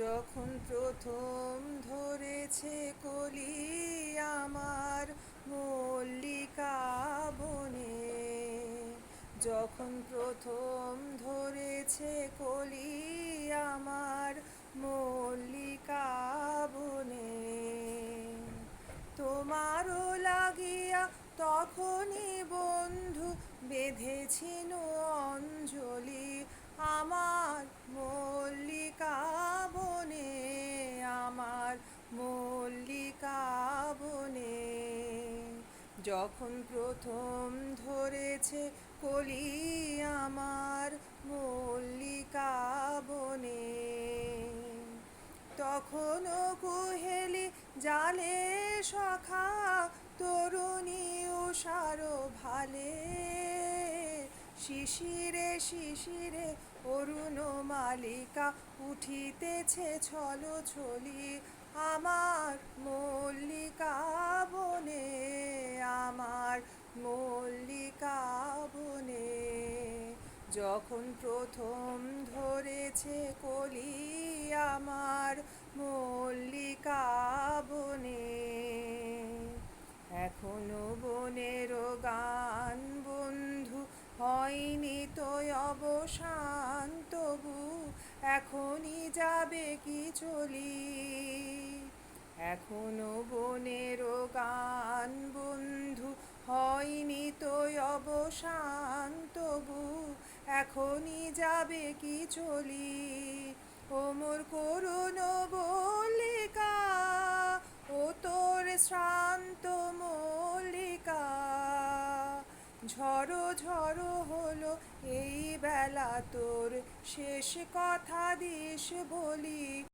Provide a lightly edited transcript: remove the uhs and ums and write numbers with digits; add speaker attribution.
Speaker 1: যখন প্রথম ধরেছে কলি আমার মল্লিকা বনে, যখন প্রথম ধরেছে কলি আমার মল্লিকা বনে, তোমারও লাগিয়া তখনই বন্ধু বেঁধেছিল অঞ্জলি আমার মল্লিকা বনে, আমার মল্লিকা বনে। যখন প্রথম ধরেছে কলি আমার মল্লিকা বনে, তখনও কুহেলি জালে সখা তরুণী উষার ভালে, শিশিরে শিশিরে অরুণ মালিকা উঠিতেছে ছল ছলি আমার মল্লিকা বনে, আমার মল্লিকা বনে। যখন প্রথম ধরেছে কলি আমার মল্লিকা বনে, এখনো বনের গান বন্ধু হয়নি তো অবসান, তবু এখনই যাবে কি চলি, এখনো বনের গান বন্ধু হয়নি তো অবসান, তবু এখনই যাবে কি চলি। ও মোর করুণ মল্লিকা, ও তোর শ্রান্ত মল্লিকা, ঝড়ো ঝড়ো হলো এই বেলা তোর শেষ কথা দিস বলি।